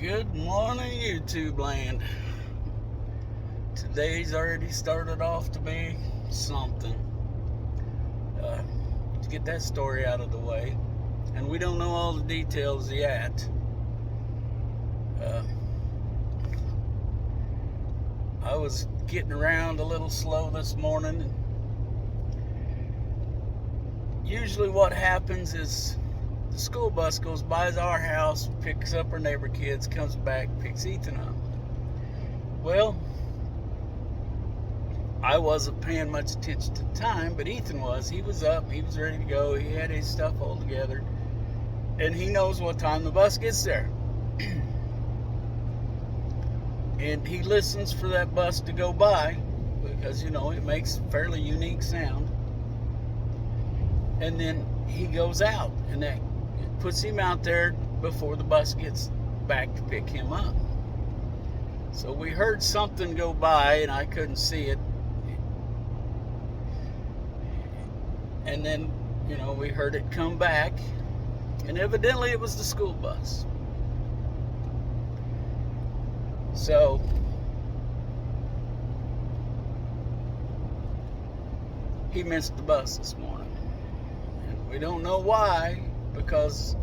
Good morning, YouTube land. Today's already started off to be something. To get that story out of the way, and we don't know all the details yet. I was getting around a little slow this morning. Usually what happens is the school bus goes by our house, picks up our neighbor kids, comes back, picks Ethan up. Well, I wasn't paying much attention to the time, but Ethan was. He was up, he was ready to go, he had his stuff all together, and he knows what time the bus gets there. And he listens for that bus to go by because, it makes a fairly unique sound. And then he goes out, and that puts him out there before the bus gets back to pick him up. So we heard something go by, and I couldn't see it. And then, we heard it come back, and evidently it was the school bus. So he missed the bus this morning. And we don't know why, because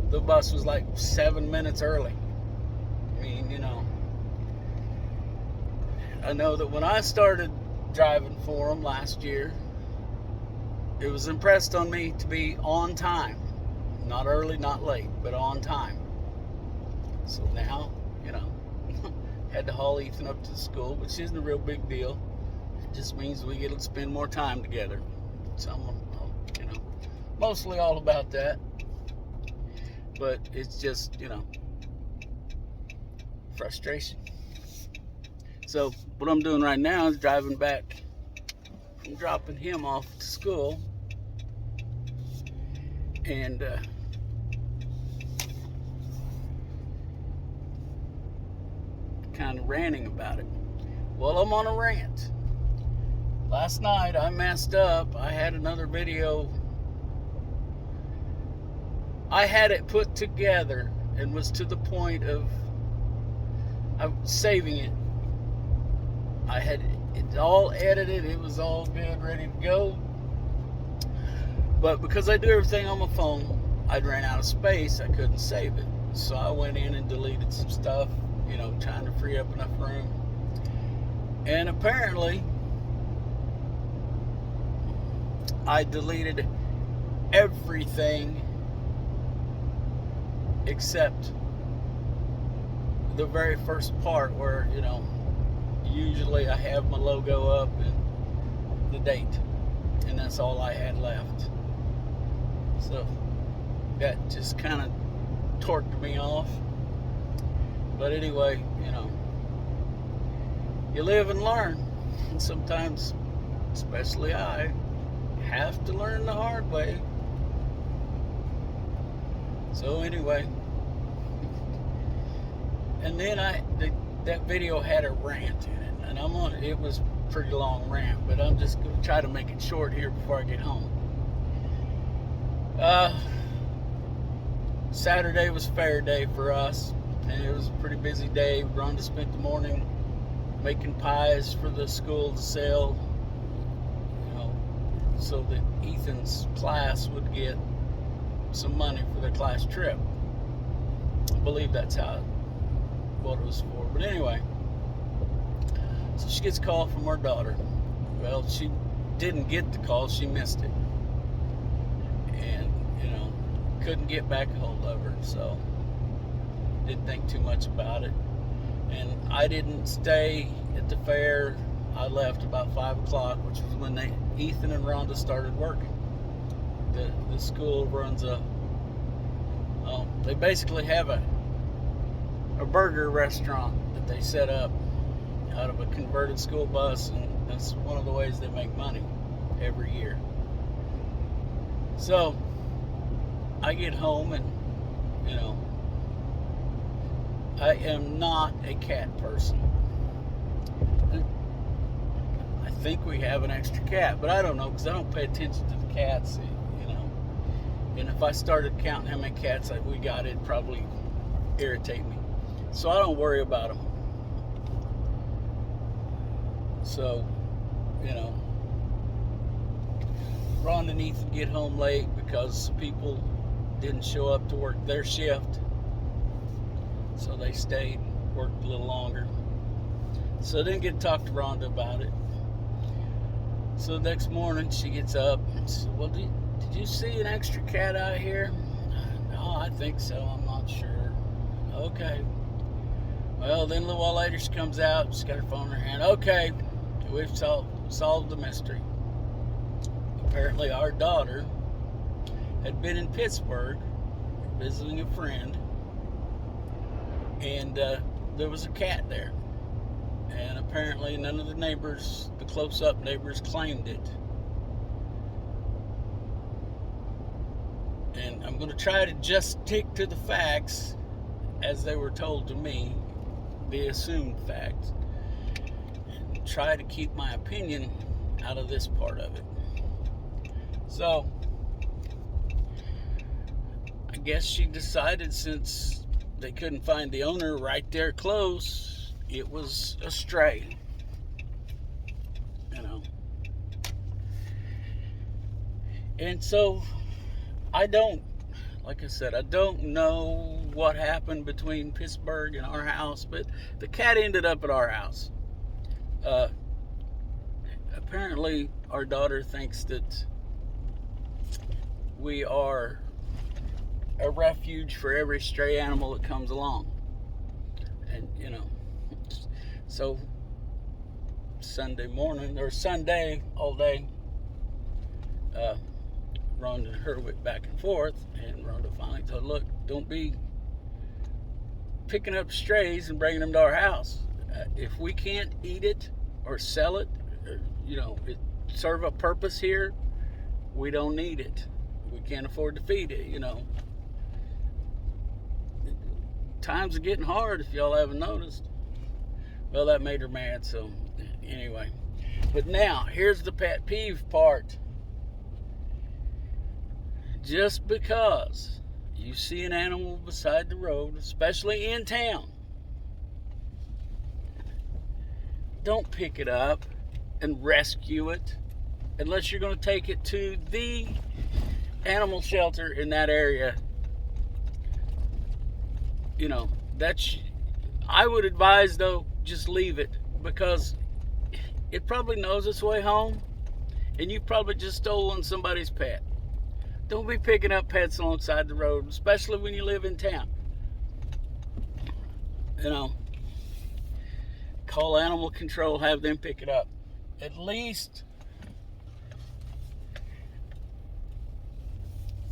the bus was like 7 minutes early. I mean, I know that when I started driving for them last year, it was impressed on me to be on time. Not early, not late, but on time. So now, had to haul Ethan up to the school, which isn't a real big deal. It just means we get to spend more time together. So I'm, mostly all about that. But it's just, frustration. So what I'm doing right now is driving back and dropping him off to school, and kind of ranting about it. Well, I'm on a rant. Last night I messed up. I had another video. I had it put together and was to the point of saving it. I had it all edited. It was all good, ready to go. But because I do everything on my phone, I'd ran out of space. I couldn't save it. So I went in and deleted some stuff, trying to free up enough room. And apparently, I deleted everything except the very first part where, usually I have my logo up and the date, and that's all I had left. So that just kind of torqued me off. But anyway, you live and learn, and sometimes, especially I, have to learn the hard way. So anyway, and then that video had a rant in it, and it was a pretty long rant, but I'm just going to try to make it short here before I get home. Saturday was fair day for us, and it was a pretty busy day. Rhonda spent the morning making pies for the school to sell, so that Ethan's class would get some money for their class trip. I believe that's what it was for. But anyway, so she gets a call from her daughter. Well, she didn't get the call, she missed it. And, couldn't get back a hold of her, so didn't think too much about it. And I didn't stay at the fair. I left about 5 o'clock, which was when Ethan and Rhonda started working. The school runs they basically have a burger restaurant that they set up out of a converted school bus, and that's one of the ways they make money every year. So I get home, and I am not a cat person. I think we have an extra cat, but I don't know, because I don't pay attention to the cats, And if I started counting how many cats we got, it'd probably irritate me. So I don't worry about them. So, you know, Rhonda needs to get home late because people didn't show up to work their shift. So they stayed, worked a little longer. So I didn't get to talk to Rhonda about it. So the next morning she gets up and says, well, did you see an extra cat out here? No, I think so. I'm not sure. Okay. Well, then a little while later she comes out. She's got her phone in her hand. Okay, we've solved the mystery. Apparently our daughter had been in Pittsburgh visiting a friend, and there was a cat there. And apparently none of the neighbors, the close-up neighbors, claimed it. And I'm going to try to just stick to the facts as they were told to me, the assumed facts, and try to keep my opinion out of this part of it. So, I guess she decided, since they couldn't find the owner right there close, it was a stray, you know. And so like I said, I don't know what happened between Pittsburgh and our house, but the cat ended up at our house. Apparently our daughter thinks that we are a refuge for every stray animal that comes along. And, you know, so Sunday morning, or Sunday all day, Rhonda and her went back and forth, and Rhonda finally told, look, don't be picking up strays and bringing them to our house. If we can't eat it or sell it, or, you know, it serve a purpose here, we don't need it. We can't afford to feed it, you know. Times are getting hard, if y'all haven't noticed. Well, that made her mad, so anyway. But now, here's the pet peeve part. Just because you see an animal beside the road, especially in town, don't pick it up and rescue it unless you're going to take it to the animal shelter in that area. You know, I would advise, though, just leave it, because it probably knows its way home, and you've probably just stolen somebody's pet. Don't be picking up pets alongside the road, especially when you live in town. You know, call animal control, have them pick it up. At least,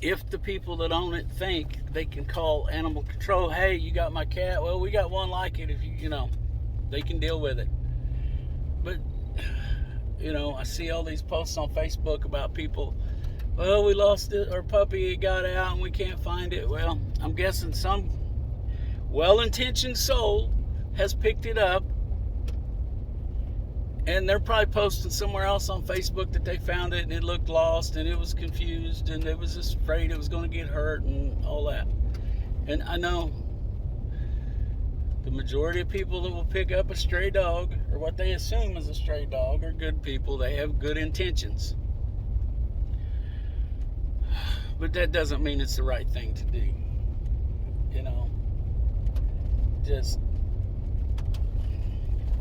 if the people that own it think they can call animal control, hey, you got my cat, well, we got one like it, if you know, they can deal with it. But, you know, I see all these posts on Facebook about people, well, we lost it, our puppy, it got out and we can't find it. Well, I'm guessing some well-intentioned soul has picked it up, and they're probably posting somewhere else on Facebook that they found it and it looked lost and it was confused and it was just afraid it was going to get hurt and all that. And I know the majority of people that will pick up a stray dog, or what they assume is a stray dog, are good people. They have good intentions. But that doesn't mean it's the right thing to do. You know, just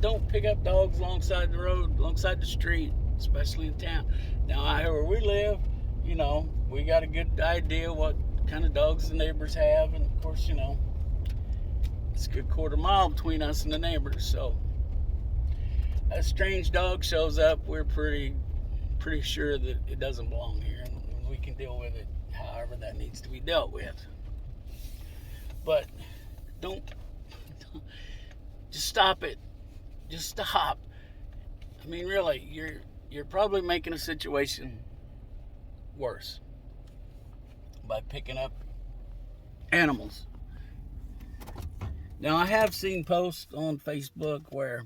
don't pick up dogs alongside the road, alongside the street, especially in town. Now, out here where we live, you know, we got a good idea what kind of dogs the neighbors have. And, of course, you know, it's a good quarter mile between us and the neighbors. So, a strange dog shows up, we're pretty sure that it doesn't belong here. And we can deal with it however that needs to be dealt with. But don't just stop it. Just stop. I mean, really, you're probably making a situation worse by picking up animals. Now, I have seen posts on Facebook where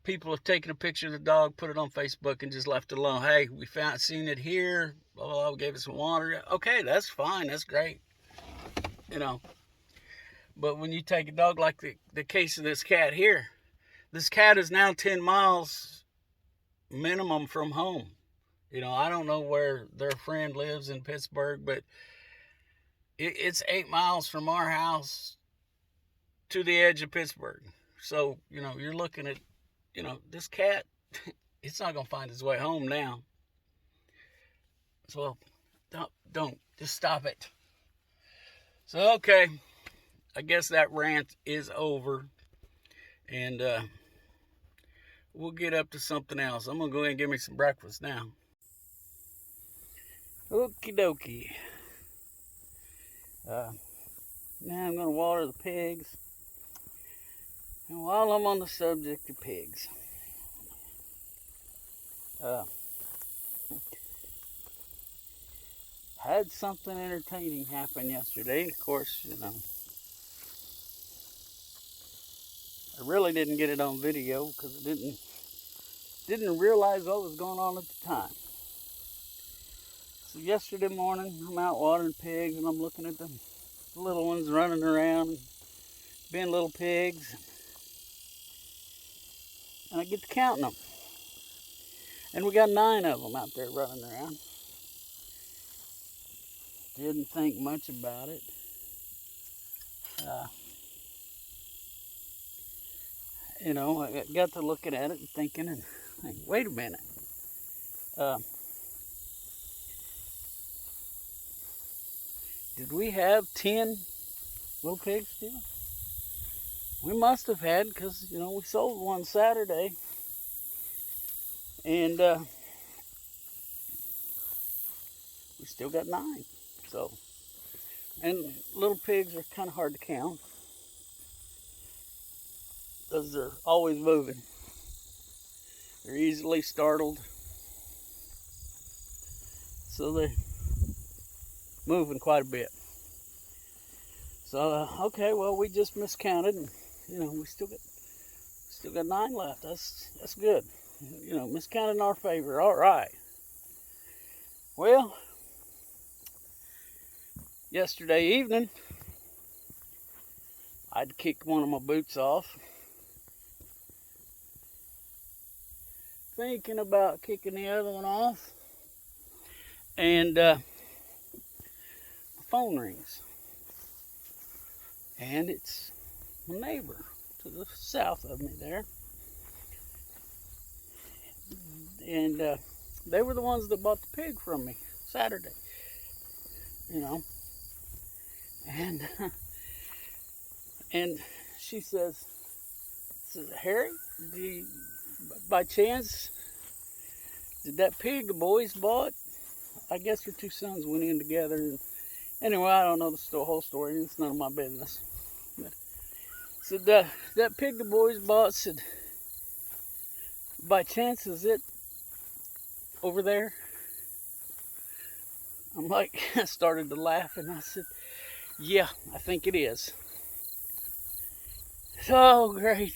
people have taken a picture of the dog, put it on Facebook, and just left it alone. Hey, we seen it here. Blah, blah, blah, we gave it some water. Okay, that's fine. That's great. But when you take a dog like the case of this cat here, this cat is now 10 miles minimum from home. I don't know where their friend lives in Pittsburgh, but it's 8 miles from our house to the edge of Pittsburgh. So, you're looking at, this cat, it's not going to find its way home now. So, don't, just stop it. So, okay, I guess that rant is over, and we'll get up to something else. I'm going to go ahead and get me some breakfast now. Okie dokie. Now I'm going to water the pigs. And while I'm on the subject of pigs, had something entertaining happen yesterday. Of course, I really didn't get it on video because I didn't realize what was going on at the time. So yesterday morning, I'm out watering pigs, and I'm looking at the little ones running around, being little pigs, and I get to counting them. And we got 9 of them out there running around. Didn't think much about it. I got to looking at it and thinking, and wait a minute. Did we have 10 little pigs still? We must have had, because, we sold one Saturday. And we still got 9. So, and little pigs are kind of hard to count, because they're always moving. They're easily startled. So they're moving quite a bit. So, okay, well, we just miscounted, and, we still got 9 left. That's good. Miscounted in our favor. All right. Well, yesterday evening, I had to kick one of my boots off. Thinking about kicking the other one off. And my phone rings. And it's my neighbor to the south of me there. And they were the ones that bought the pig from me Saturday. And she says, Harry, by chance, did that pig the boys bought? I guess her 2 sons went in together. And anyway, I don't know the whole story. It's none of my business. But said that pig the boys bought, said, by chance, is it over there? I'm like, I started to laugh, and I said, yeah, I think it is. Oh, great.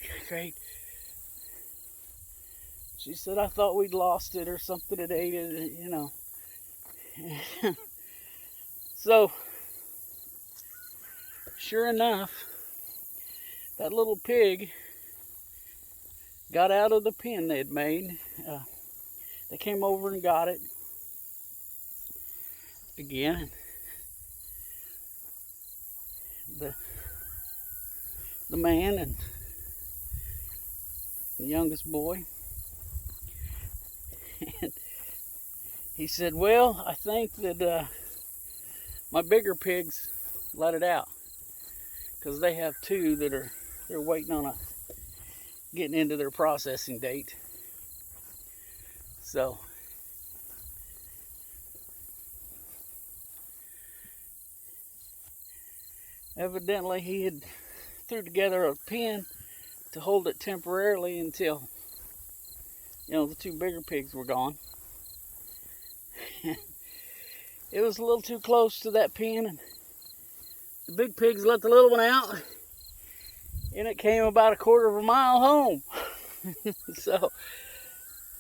She said, I thought we'd lost it or something had ate it, So, sure enough, that little pig got out of the pen they'd made. They came over and got it again. The man and the youngest boy. And he said, well, I think that my bigger pigs let it out, because they have 2 that they're waiting on getting into their processing date. So evidently he had threw together a pen to hold it temporarily until the 2 bigger pigs were gone. It was a little too close to that pen, and the big pigs let the little one out, and it came about a 1/4 mile home. So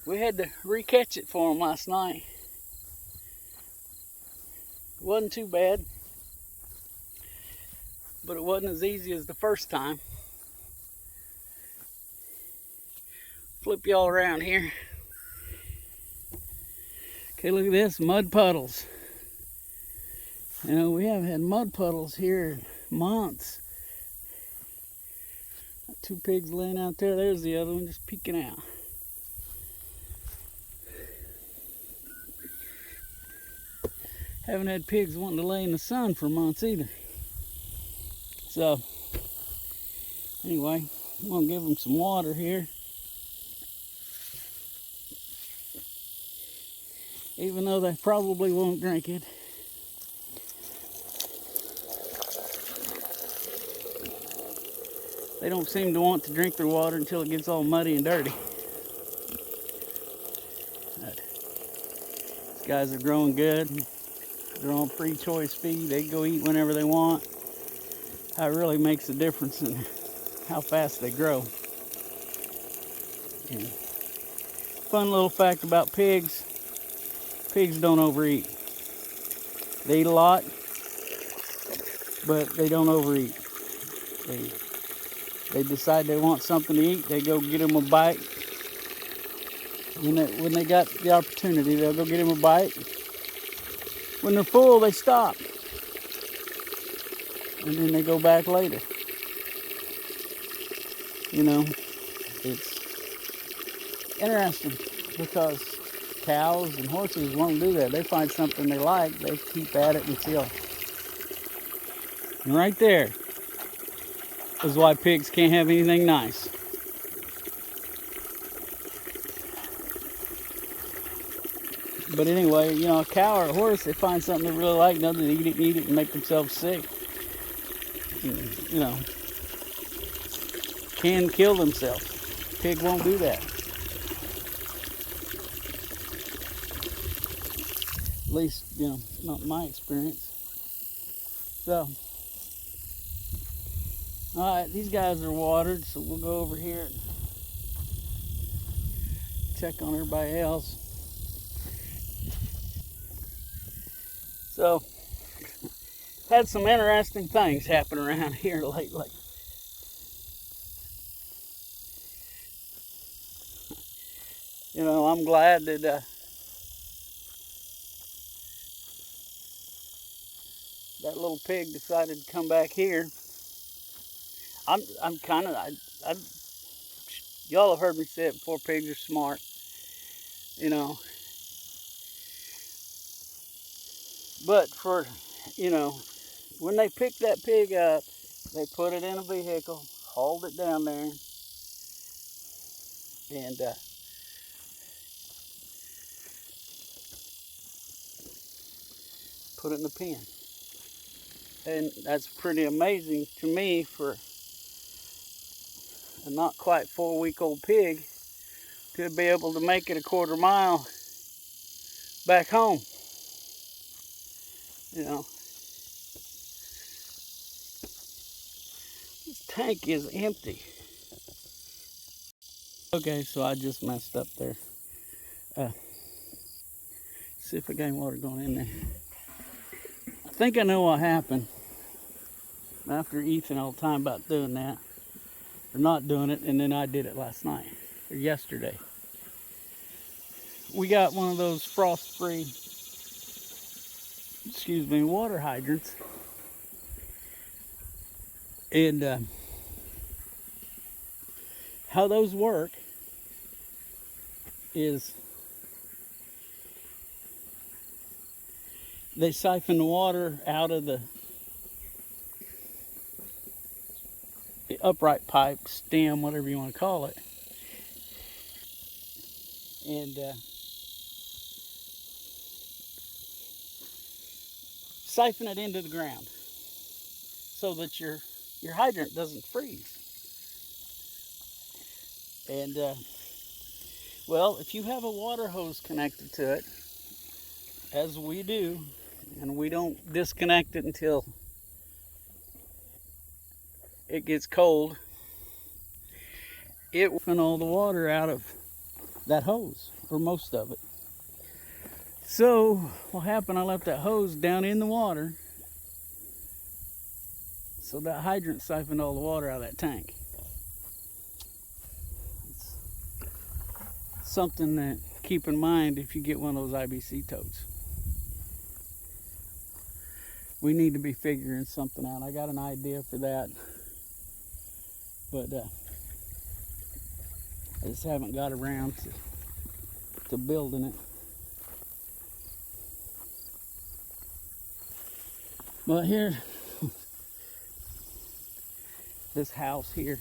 we had to re-catch it for them last night. It wasn't too bad, but it wasn't as easy as the first time. Flip y'all around here. Okay, look at this, mud puddles. You know, we haven't had mud puddles here in months. Two pigs laying out there. There's the other one just peeking out. Haven't had pigs wanting to lay in the sun for months either. So, anyway, I'm going to give them some water here. Even though they probably won't drink it. They don't seem to want to drink their water until it gets all muddy and dirty. But these guys are growing good. They're on pre-choice feed. They go eat whenever they want. That really makes a difference in how fast they grow. And fun little fact about pigs. Pigs don't overeat. They eat a lot, but they don't overeat. They decide they want something to eat, they go get them a bite. When they got the opportunity, they'll go get them a bite. When they're full, they stop. And then they go back later. You know, it's interesting because cows and horses won't do that. They find something they like, they keep at it until. And right there is why pigs can't have anything nice. But anyway, you know, a cow or a horse, they find something they really like, nothing to eat it and make themselves sick. You know, can kill themselves. Pig won't do that. At least, you know, not my experience. So, alright, these guys are watered, so we'll go over here and check on everybody else. So, had some interesting things happen around here lately. You know, I'm glad that that little pig decided to come back here. I'm kind of, y'all have heard me say it before, pigs are smart, you know. But for, you know, when they picked that pig up, they put it in a vehicle, hauled it down there, and put it in the pen. And that's pretty amazing to me for a not quite 4-week-old pig to be able to make it a quarter mile back home. You know, this tank is empty. Okay, so I just messed up there. See if I got any water going in there. I think I know what happened. After Ethan all the time about doing that, or not doing it, and then I did it last night, or yesterday. We got one of those frost-free, water hydrants. And how those work is they siphon the water out of the upright pipe, stem, whatever you want to call it, and siphon it into the ground so that your hydrant doesn't freeze. And well, if you have a water hose connected to it, as we do, and we don't disconnect it until it gets cold, it went all the water out of that hose, or most of it. So what happened, I left that hose down in the water, so that hydrant siphoned all the water out of that tank. It's something that keep in mind if you get one of those IBC totes. We need to be figuring something out. I got an idea for that, but I just haven't got around to building it. But here, this house here,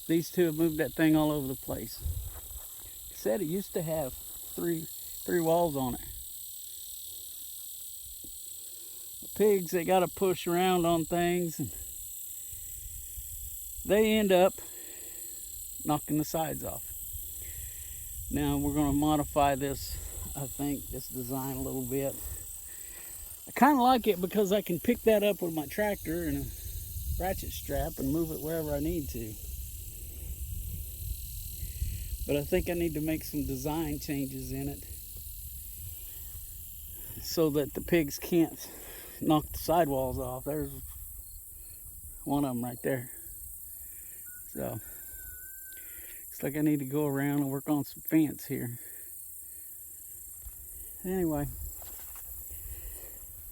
these two have moved that thing all over the place. It said it used to have three walls on it. The pigs, they got to push around on things, and they end up knocking the sides off. Now we're going to modify this, I think, this design a little bit. I kind of like it because I can pick that up with my tractor and a ratchet strap and move it wherever I need to. But I think I need to make some design changes in it so that the pigs can't knock the sidewalls off. There's one of them right there. So looks like I need to go around and work on some fence here. Anyway,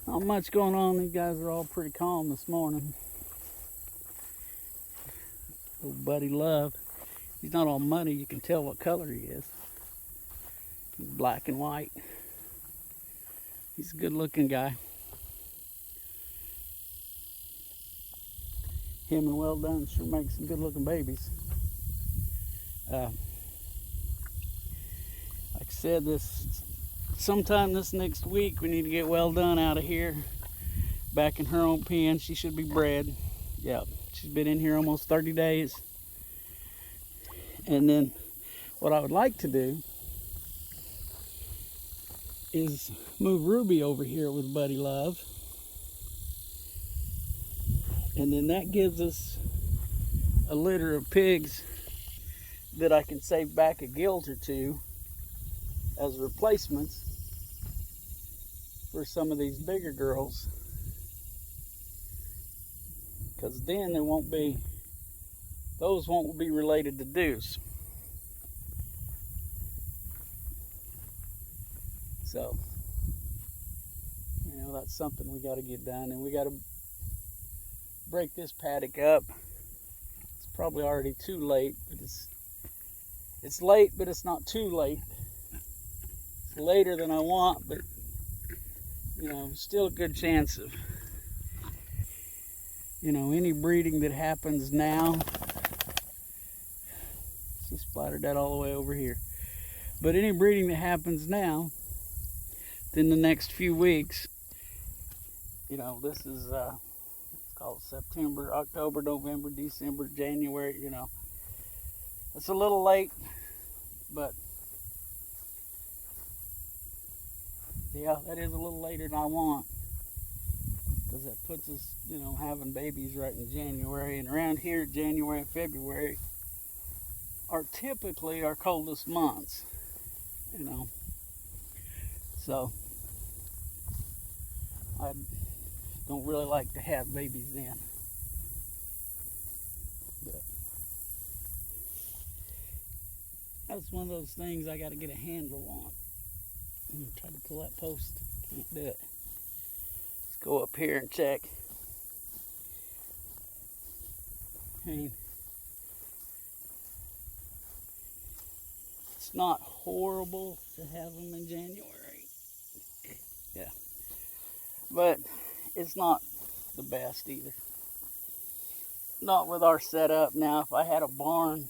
not much going on. These guys are all pretty calm this morning. Little Buddy Love, he's not all muddy. You can tell what color he is. He's black and white. He's a good looking guy. Him and Well Done sure make some good looking babies. Like I said, sometime this next week we need to get Well Done out of here, back in her own pen. She should be bred. Yeah, she's been in here almost 30 days. And then what I would like to do is move Ruby over here with Buddy Love. And then that gives us a litter of pigs that I can save back a gilt or two as replacements for some of these bigger girls. Because then those won't be related to Deuce. So, that's something we got to get done, and we got to break this paddock up. It's probably already too late, but it's late, but it's not too late. It's later than I want, but still a good chance of any breeding that happens now. She splattered that all the way over here. But any breeding that happens now, in the next few weeks, this is it's called September, October, November, December, January. It's a little late, but yeah, that is a little later than I want, because that puts us having babies right in January. And around here, January and February are typically our coldest months, so I don't really like to have babies then. But that's one of those things I got to get a handle on. I'm gonna try to pull that post. Can't do it. Let's go up here and check. It's not horrible to have them in January. Yeah. But it's not the best either. Not with our setup. Now, if I had a barn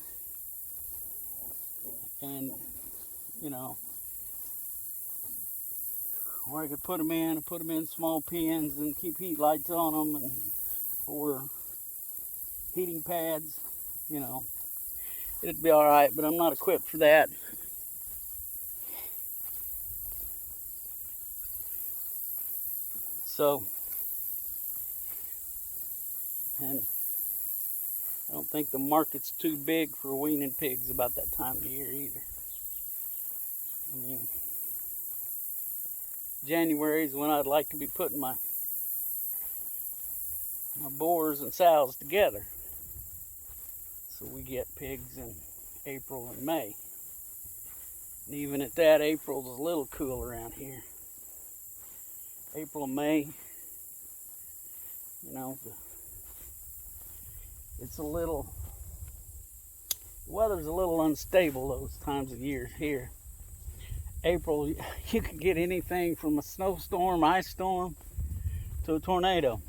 and, where I could put them in small pens and keep heat lights on them, or heating pads, it'd be all right, but I'm not equipped for that. So, and I don't think the market's too big for weaning pigs about that time of year either. I mean, January is when I'd like to be putting my boars and sows together. So we get pigs in April and May. And even at that, April's a little cool around here. April and May, you know, it's a little, the weather's a little unstable those times of year here. April, you can get anything from a snowstorm, ice storm, to a tornado.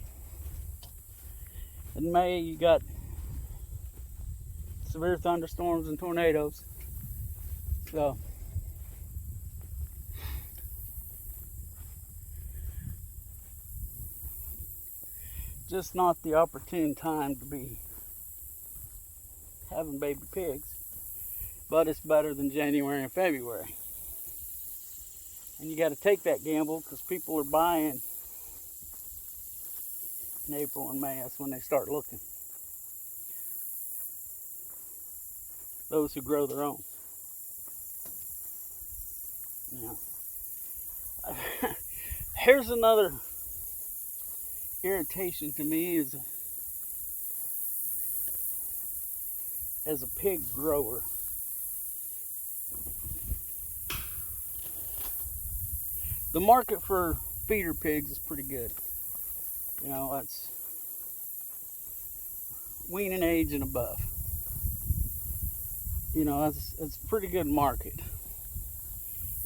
In May, you got severe thunderstorms and tornadoes. So, just not the opportune time to be having baby pigs, but it's better than January and February. And you got to take that gamble because people are buying in April and May. That's when they start looking. Those who grow their own. Now, here's another irritation to me as a pig grower. The market for feeder pigs is pretty good. You know, that's weaning age and above. You know, it's a pretty good market.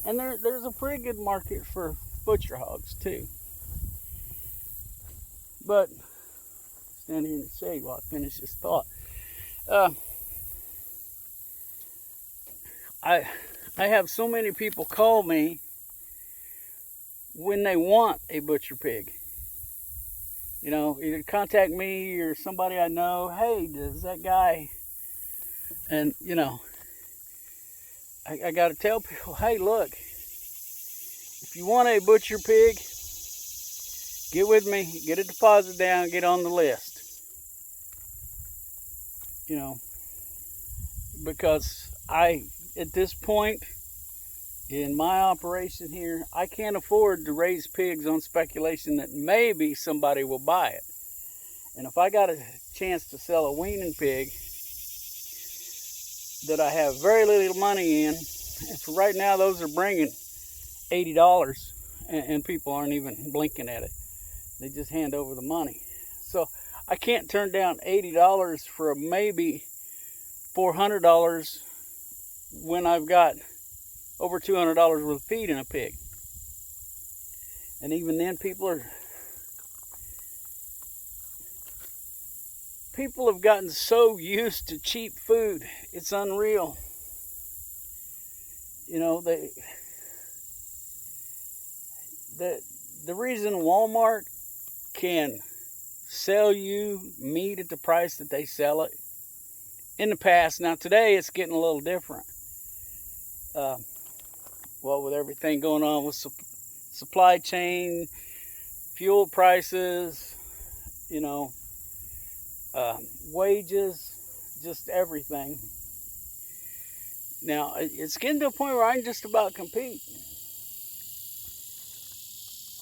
And there's a pretty good market for butcher hogs too. But stand here in the shade while I finish this thought. I have so many people call me when they want a butcher pig. You know, either contact me or somebody I know. Hey, does that guy? And you know, I got to tell people, hey, look, if you want a butcher pig, get with me, get a deposit down, get on the list. You know, because at this point in my operation here, I can't afford to raise pigs on speculation that maybe somebody will buy it. And if I got a chance to sell a weaning pig that I have very little money in, and for right now those are bringing $80, and people aren't even blinking at it. They just hand over the money. So I can't turn down $80 for maybe $400 when I've got over $200 worth of feed in a pig. And even then, people have gotten so used to cheap food, it's unreal. You know, the reason Walmart can sell you meat at the price that they sell it in the past, now today it's getting a little different. Well, with everything going on with supply chain, fuel prices, you know, wages, just everything. Now, it's getting to a point where I can just about compete.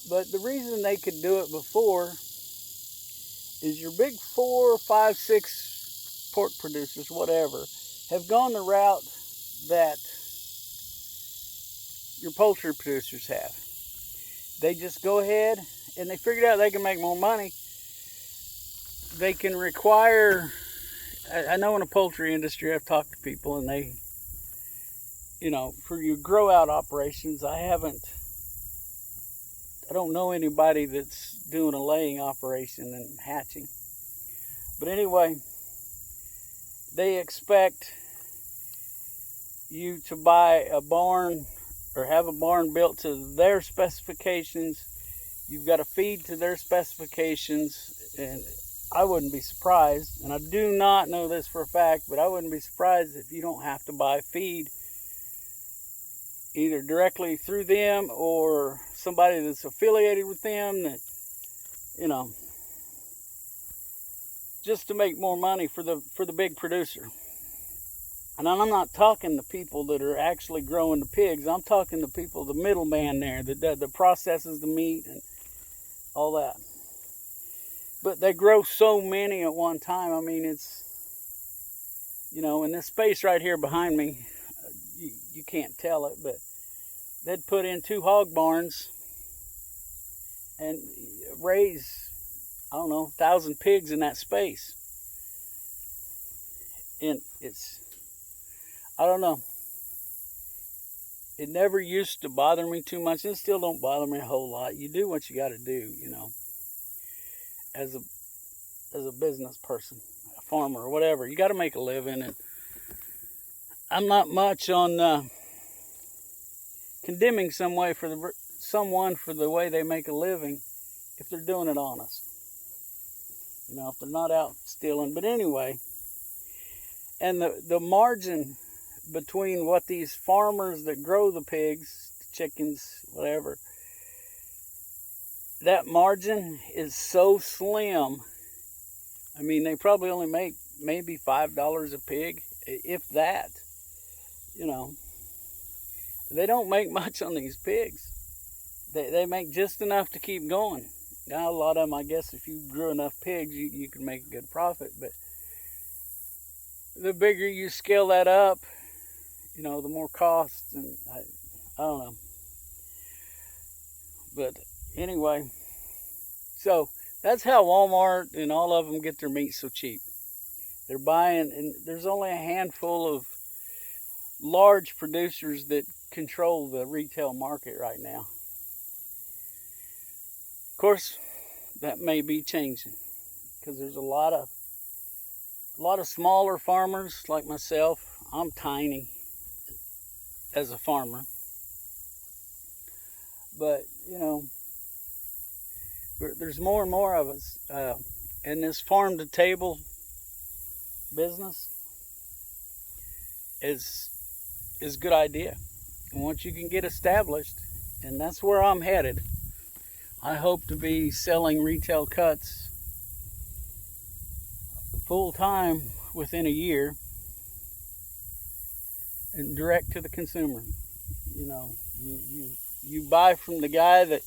But the reason they could do it before is your big 4, 5, 6 pork producers, whatever, have gone the route that your poultry producers have. They just go ahead and they figured out they can make more money. They can require, I know in the poultry industry, I've talked to people and they, you know, for your grow out operations, I don't know anybody that's doing a laying operation and hatching. But anyway, they expect you to buy a barn or have a barn built to their specifications. You've got to feed to their specifications, and I wouldn't be surprised, and I do not know this for a fact, but I wouldn't be surprised if you don't have to buy feed either directly through them or somebody that's affiliated with them that, you know, just to make more money for the big producer. And I'm not talking the people that are actually growing the pigs. I'm talking the people, the middleman there, that processes the meat and all that. But they grow so many at one time. I mean, it's, in this space right here behind me, you can't tell it, but they'd put in 2 hog barns and raise, 1,000 pigs in that space. And I don't know. It never used to bother me too much, and it still don't bother me a whole lot. You do what you got to do, as a business person, a farmer, or whatever. You got to make a living, and I'm not much on condemning someone for the way they make a living if they're doing it honest. If they're not out stealing. But anyway, and the margin between what these farmers that grow the pigs, chickens, whatever, that margin is so slim. I mean, they probably only make maybe $5 a pig, if that. They don't make much on these pigs. They make just enough to keep going. Now, a lot of them, I guess, if you grew enough pigs, you can make a good profit. But the bigger you scale that up, the more costs, and I don't know. But anyway, so that's how Walmart and all of them get their meat so cheap. They're buying, and there's only a handful of large producers that control the retail market right now. Of course, that may be changing, because there's a lot of smaller farmers like myself. I'm tiny as a farmer, but there's more and more of us, and this farm to table business is a good idea. And once you can get established, and that's where I'm headed, I hope to be selling retail cuts full time within a year, and direct to the consumer. You buy from the guy that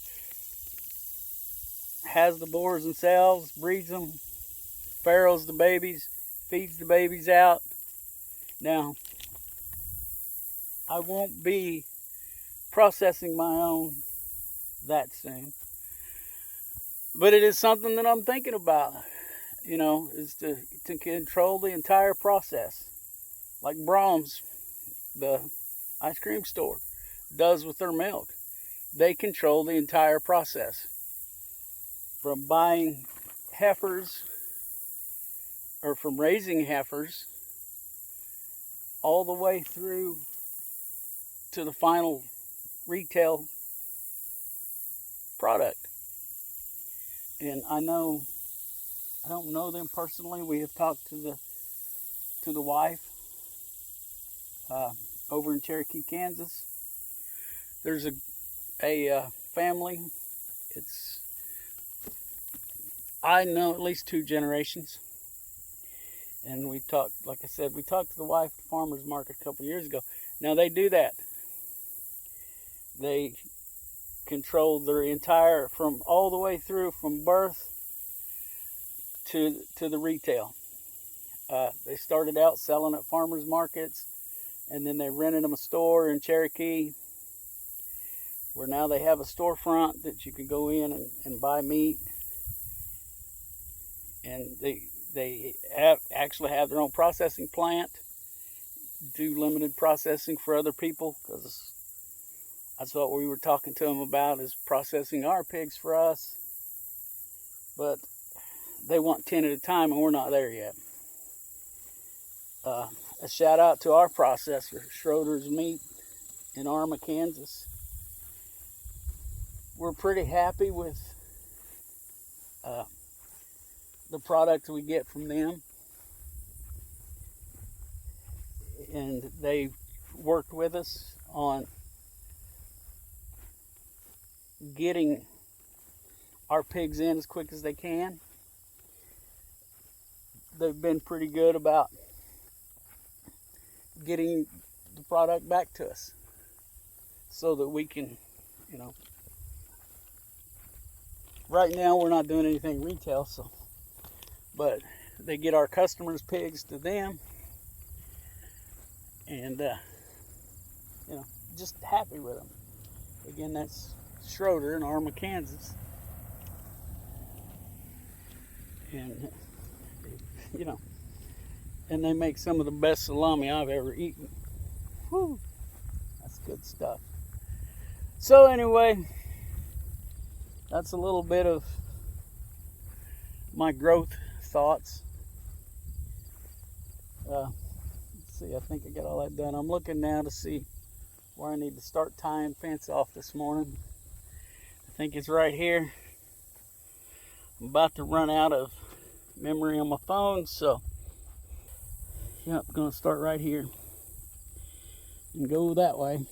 has the boars themselves, breeds them, farrows the babies, feeds the babies out. Now, I won't be processing my own that soon, but it is something that I'm thinking about, is to control the entire process, like Brahms, the ice cream store, does with their milk. They control the entire process, from buying heifers, or from raising heifers, all the way through to the final retail product. And I don't know them personally. We have talked to the wife over in Cherokee, Kansas. There's a family. I know at least 2 generations. And we talked to the wife at the farmer's market a couple of years ago. Now they do that. They control their entire, from all the way through, from birth to the retail. They started out selling at farmers markets, and then they rented them a store in Cherokee, where now they have a storefront that you can go in and buy meat. And they actually have their own processing plant, do limited processing for other people, because that's what we were talking to them about, is processing our pigs for us. But they want 10 at a time, and we're not there yet. A shout out to our processor, Schroeder's Meat in Arma, Kansas. We're pretty happy with the product we get from them. And they worked with us on getting our pigs in as quick as they can. they've been pretty good about getting the product back to us so that we can, you know, right now we're not doing anything retail, so, but they get our customers' pigs to them, and you know, just happy with them. Again, that's Schroeder in Arma, Kansas, and you know, and they make some of the best salami I've ever eaten. Whew, that's good stuff. So anyway, that's a little bit of my growth thoughts. Let's see, I think I got all that done. I'm looking now to see where I need to start tying fence off this morning. I think it's right here. I'm about to run out of memory on my phone, so yep, gonna start right here and go that way.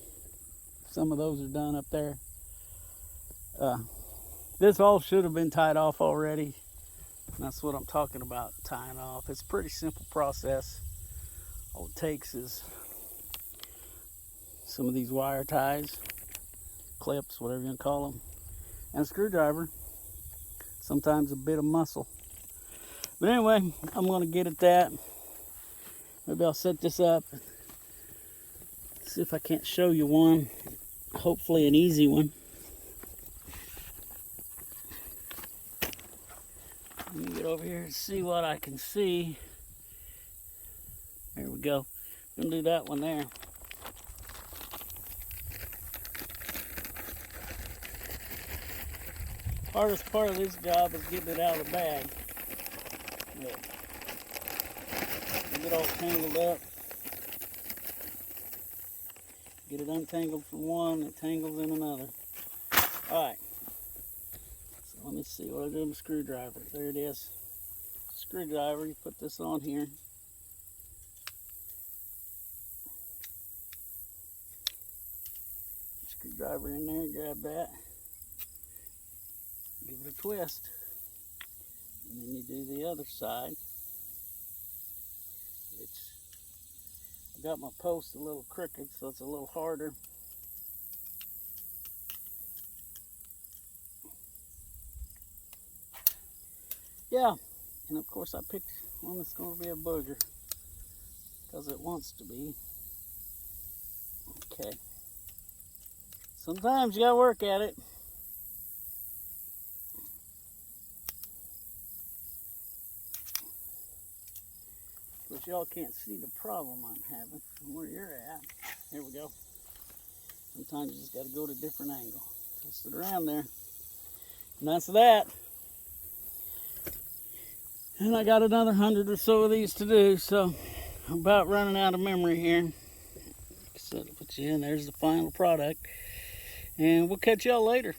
Some of those are done up there. This all should have been tied off already. That's what I'm talking about, tying off. It's a pretty simple process. All it takes is some of these wire ties, clips, whatever you want to call them, and a screwdriver, sometimes a bit of muscle. But anyway, I'm going to get at that. Maybe I'll set this up, see if I can't show you one, hopefully an easy one. Let me get over here and see what I can see. There we go. I'm gonna do that one there. Hardest part of this job is getting it out of the bag. Look. Get all tangled up. Get it untangled from one, it tangles in another. Alright. So let me see what I do with the screwdriver. There it is. Screwdriver, you put this on here. Screwdriver in there, grab that. Give it a twist. And then you do the other side. I got my post a little crooked, so it's a little harder. Yeah, and of course I picked one that's going to be a booger because it wants to be. Okay. Sometimes you gotta work at it. But y'all can't see the problem I'm having from where you're at. Here we go. Sometimes you just gotta go to a different angle. Twist it around there. And that's that. And I got another 100 or so of these to do, so I'm about running out of memory here. So to put you in, there's the final product. And we'll catch y'all later.